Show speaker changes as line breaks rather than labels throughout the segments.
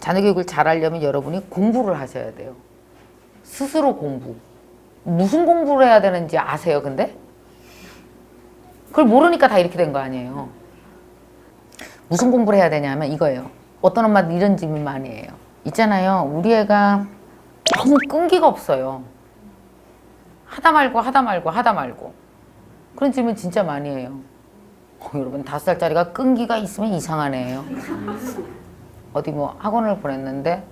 자녀 교육을 잘하려면 여러분이 공부를 하셔야 돼요. 스스로 공부. 무슨 공부를 해야 되는지 아세요, 근데? 그걸 모르니까 다 이렇게 된 거 아니에요. 무슨 공부를 해야 되냐면 이거예요. 어떤 엄마들 이런 질문 많이 해요. 있잖아요. 우리 애가 너무 끈기가 없어요. 하다 말고 하다 말고 하다 말고. 그런 질문 진짜 많이 해요. 여러분 5살짜리가 끈기가 있으면 이상한 애예요. 어디 뭐 학원을 보냈는데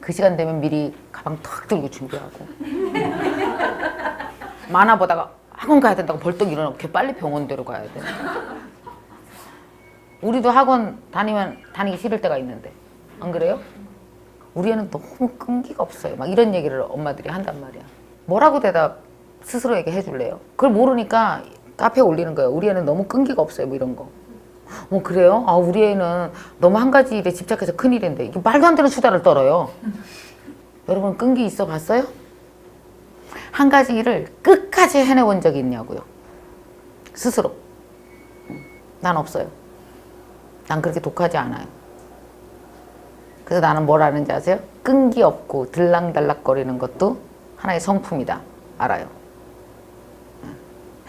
그 시간 되면 미리 가방 탁 들고 준비하고 만화 보다가 학원 가야 된다고 벌떡 일어나고 걔 빨리 병원대로 가야 돼. 우리도 학원 다니기 싫을 때가 있는데 안 그래요? 우리 애는 너무 끈기가 없어요. 막 이런 얘기를 엄마들이 한단 말이야. 뭐라고 대답 스스로에게 해줄래요? 그걸 모르니까 카페에 올리는 거예요. 우리 애는 너무 끈기가 없어요. 뭐 이런 거. 그래요? 아, 우리 애는 너무 한 가지 일에 집착해서 큰일인데 이게 말도 안 되는 수다를 떨어요. 여러분 끈기 있어 봤어요? 한 가지 일을 끝까지 해내본 적이 있냐고요. 스스로. 난 없어요. 난 그렇게 독하지 않아요. 그래서 나는 뭘 아는지 아세요? 끈기 없고 들락달락거리는 것도 하나의 성품이다. 알아요.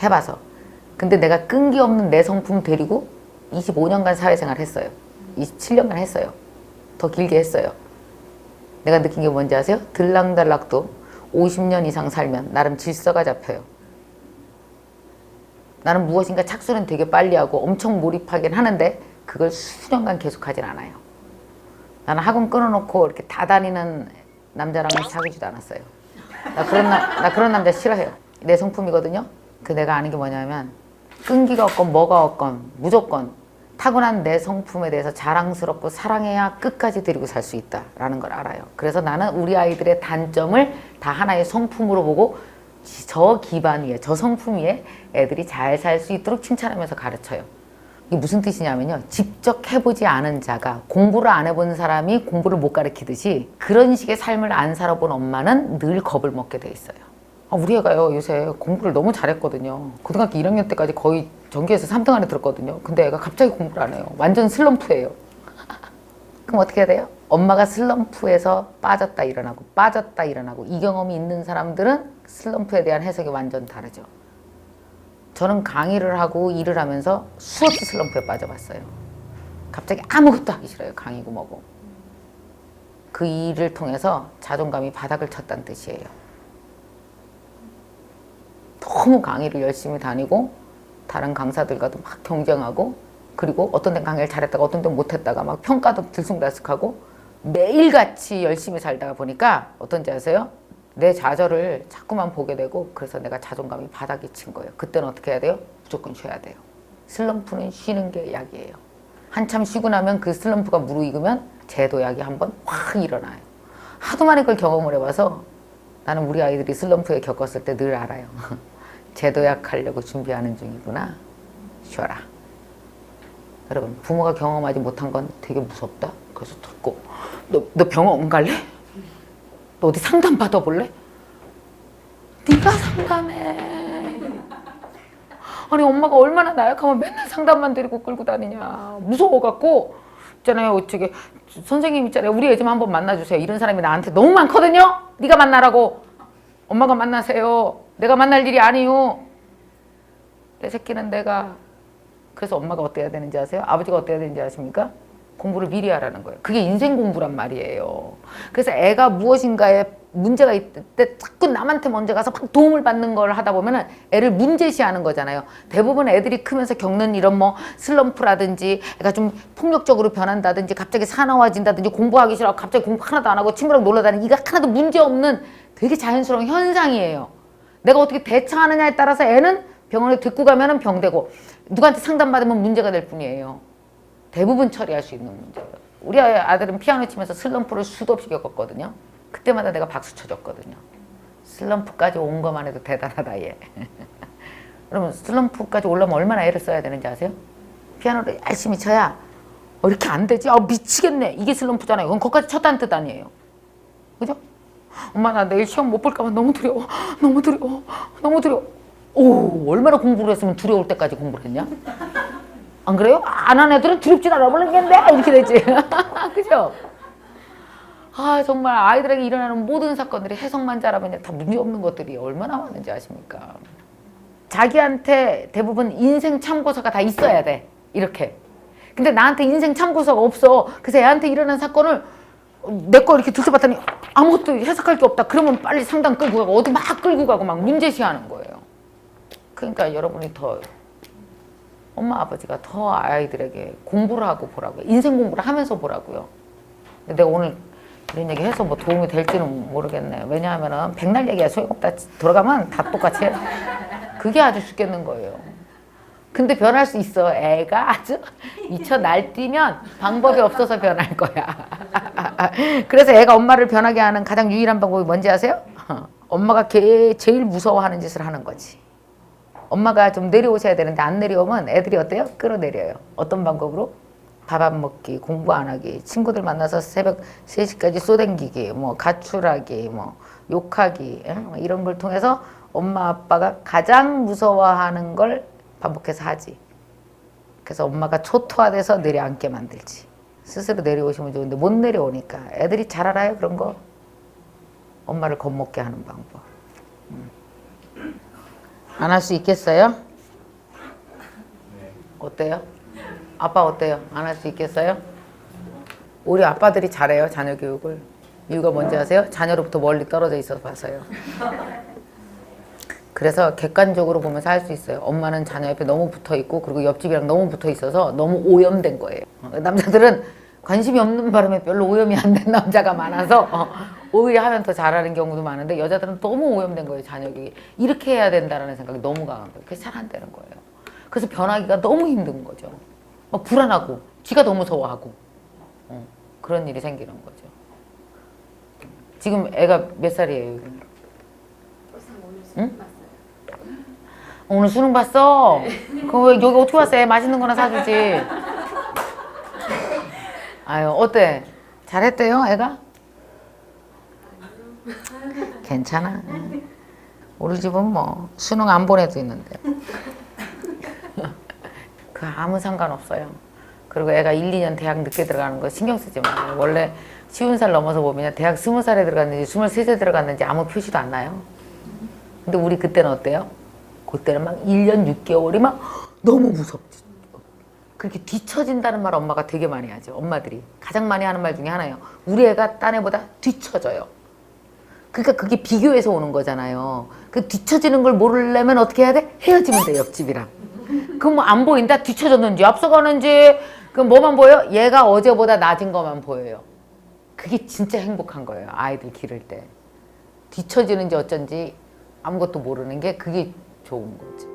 해봐서. 근데 내가 끈기 없는 내 성품 데리고 25년간 사회생활 했어요. 27년간 했어요. 더 길게 했어요. 내가 느낀 게 뭔지 아세요? 들락달락도 50년 이상 살면 나름 질서가 잡혀요. 나는 무엇인가 착수는 되게 빨리 하고 엄청 몰입하긴 하는데 그걸 수년간 계속 하진 않아요. 나는 학원 끊어놓고 이렇게 다 다니는 남자랑은 사귀지도 않았어요. 나 그런 남자 싫어해요. 내 성품이거든요. 그 내가 아는 게 뭐냐면 끈기가 없건 뭐가 없건 무조건 타고난 내 성품에 대해서 자랑스럽고 사랑해야 끝까지 데리고 살 수 있다라는 걸 알아요. 그래서 나는 우리 아이들의 단점을 다 하나의 성품으로 보고 저 기반 위에, 저 성품 위에 애들이 잘 살 수 있도록 칭찬하면서 가르쳐요. 이게 무슨 뜻이냐면요. 직접 해보지 않은 자가 공부를 안 해본 사람이 공부를 못 가르치듯이 그런 식의 삶을 안 살아본 엄마는 늘 겁을 먹게 돼 있어요. 우리 애가요 요새 공부를 너무 잘했거든요. 고등학교 1학년 때까지 거의 전교에서 3등 안에 들었거든요. 근데 애가 갑자기 공부를 안 해요. 완전 슬럼프예요. 그럼 어떻게 해야 돼요? 엄마가 슬럼프에서 빠졌다 일어나고 이 경험이 있는 사람들은 슬럼프에 대한 해석이 완전 다르죠. 저는 강의를 하고 일을 하면서 수없이 슬럼프에 빠져봤어요. 갑자기 아무것도 하기 싫어요. 강의고 뭐고. 그 일을 통해서 자존감이 바닥을 쳤다는 뜻이에요. 너무 강의를 열심히 다니고 다른 강사들과도 막 경쟁하고 그리고 어떤 데는 강의를 잘했다가 어떤 데는 못했다가 막 평가도 들쑥날쑥하고 매일같이 열심히 살다가 보니까 어떤지 아세요? 내 좌절을 자꾸만 보게 되고 그래서 내가 자존감이 바닥이 친 거예요. 그때는 어떻게 해야 돼요? 무조건 쉬어야 돼요. 슬럼프는 쉬는 게 약이에요. 한참 쉬고 나면 그 슬럼프가 무르익으면 제도약이 한번 확 일어나요. 하도 많이 그걸 경험을 해봐서 나는 우리 아이들이 슬럼프에 겪었을 때 늘 알아요. 제도약 하려고 준비하는 중이구나. 쉬어라. 여러분 부모가 경험하지 못한 건 되게 무섭다. 그래서 듣고 너 병원 갈래? 너 어디 상담 받아볼래? 네가 상담해. 아니 엄마가 얼마나 나약하면 맨날 상담만 데리고 끌고 다니냐. 무서워갖고 있잖아요. 저기 선생님 있잖아요. 우리 애 좀 한번 만나주세요. 이런 사람이 나한테 너무 많거든요. 네가 만나라고. 엄마가 만나세요. 내가 만날 일이 아니요. 내 새끼는 내가. 그래서 엄마가 어때야 되는지 아세요? 아버지가 어때야 되는지 아십니까? 공부를 미리 하라는 거예요. 그게 인생 공부란 말이에요. 그래서 애가 무엇인가에 문제가 있을 때 자꾸 남한테 먼저 가서 막 도움을 받는 걸 하다 보면 애를 문제시하는 거잖아요. 대부분 애들이 크면서 겪는 이런 뭐 슬럼프라든지 애가 좀 폭력적으로 변한다든지 갑자기 사나워진다든지 공부하기 싫어하고 갑자기 공부 하나도 안 하고 친구랑 놀러 다니는 이거 하나도 문제없는 되게 자연스러운 현상이에요. 내가 어떻게 대처하느냐에 따라서 애는 병원에 데리고 가면 병되고 누구한테 상담받으면 문제가 될 뿐이에요. 대부분 처리할 수 있는 문제예요. 우리 아들은 피아노 치면서 슬럼프를 수도 없이 겪었거든요. 그때마다 내가 박수 쳐줬거든요. 슬럼프까지 온 것만 해도 대단하다 얘. 여러분 슬럼프까지 올라면 얼마나 애를 써야 되는지 아세요? 피아노를 열심히 쳐야 이렇게 안 되지? 미치겠네. 이게 슬럼프잖아요. 그건 거기까지 쳤다는 뜻 아니에요. 그죠? 엄마 나 내일 시험 못 볼까 봐 너무 두려워. 너무 두려워. 오, 얼마나 공부를 했으면 두려울 때까지 공부를 했냐? 안 그래요? 안 한 애들은 두렵진 않아 모르겠는데 이렇게 되지. 그죠? 아 정말 아이들에게 일어나는 모든 사건들이 해석만 잘하면 다 문제없는 것들이 얼마나 많은지 아십니까? 자기한테 대부분 인생 참고서가 다 있어야 돼. 이렇게. 근데 나한테 인생 참고서가 없어. 그래서 애한테 일어난 사건을 내 거 이렇게 들춰봤더니 아무것도 해석할 게 없다. 그러면 빨리 상담 끌고 가고 어디 막 끌고 가고 막 문제시하는 거예요. 그러니까 여러분이 더 엄마 아버지가 더 아이들에게 공부를 하고 보라고요. 인생 공부를 하면서 보라고요. 내가 오늘 이런 얘기 해서 뭐 도움이 될지는 모르겠네. 왜냐하면은 백날 얘기야 소용없다. 돌아가면 다 똑같이 해. 그게 아주 죽겠는 거예요. 근데 변할 수 있어. 애가 아주 미쳐 날뛰면 방법이 없어서 변할 거야. 그래서 애가 엄마를 변하게 하는 가장 유일한 방법이 뭔지 아세요? 엄마가 제일 무서워하는 짓을 하는 거지. 엄마가 좀 내려오셔야 되는데 안 내려오면 애들이 어때요? 끌어내려요. 어떤 방법으로? 밥 안 먹기, 공부 안 하기, 친구들 만나서 새벽 3시까지 쏘댕기기, 뭐 가출하기, 뭐 욕하기, 이런 걸 통해서 엄마 아빠가 가장 무서워하는 걸 반복해서 하지. 그래서 엄마가 초토화돼서 내려앉게 만들지. 스스로 내려오시면 좋은데 못 내려오니까 애들이 잘 알아요 그런 거. 엄마를 겁먹게 하는 방법. 안 할 수 있겠어요? 어때요? 아빠 어때요? 안 할 수 있겠어요? 우리 아빠들이 잘해요 자녀 교육을. 이유가 뭔지 아세요? 자녀로부터 멀리 떨어져 있어서 봐서요. 그래서 객관적으로 보면서 할 수 있어요. 엄마는 자녀 옆에 너무 붙어있고 그리고 옆집이랑 너무 붙어있어서 너무 오염된 거예요. 남자들은 관심이 없는 바람에 별로 오염이 안 된 남자가 많아서 오히려 하면 더 잘하는 경우도 많은데 여자들은 너무 오염된 거예요. 자녀 교육이. 이렇게 해야 된다는 생각이 너무 강한 거예요. 그래서 잘 안 되는 거예요. 그래서 변하기가 너무 힘든 거죠. 막 불안하고 지가 너무 무서워하고 그런 일이 생기는 거죠. 지금 애가 몇 살이에요? 응? 오늘 수능 봤어? 그럼 왜 여기 어떻게 왔어? 애 맛있는 거나 사주지. 아유 어때? 잘했대요 애가? 괜찮아. 우리 집은 뭐 수능 안 보내도 있는데 그 아무 상관없어요. 그리고 애가 1, 2년 대학 늦게 들어가는 거 신경 쓰지 마요. 원래 50살 넘어서 보면 대학 20살에 들어갔는지 23살에 들어갔는지 아무 표시도 안 나요. 근데 우리 그때는 어때요? 그때는 막 1년 6개월이 막 너무 무섭지. 그렇게 뒤처진다는 말 엄마가 되게 많이 하죠. 엄마들이 가장 많이 하는 말 중에 하나예요. 우리 애가 딴 애보다 뒤처져요. 그러니까 그게 비교해서 오는 거잖아요. 그 뒤처지는 걸 모르려면 어떻게 해야 돼? 헤어지면 돼 옆집이랑. 그럼 뭐 안 보인다? 뒤처졌는지 앞서가는지 그럼 뭐만 보여? 얘가 어제보다 낮은 것만 보여요. 그게 진짜 행복한 거예요. 아이들 기를 때. 뒤처지는지 어쩐지 아무것도 모르는 게 그게 좋은 거지.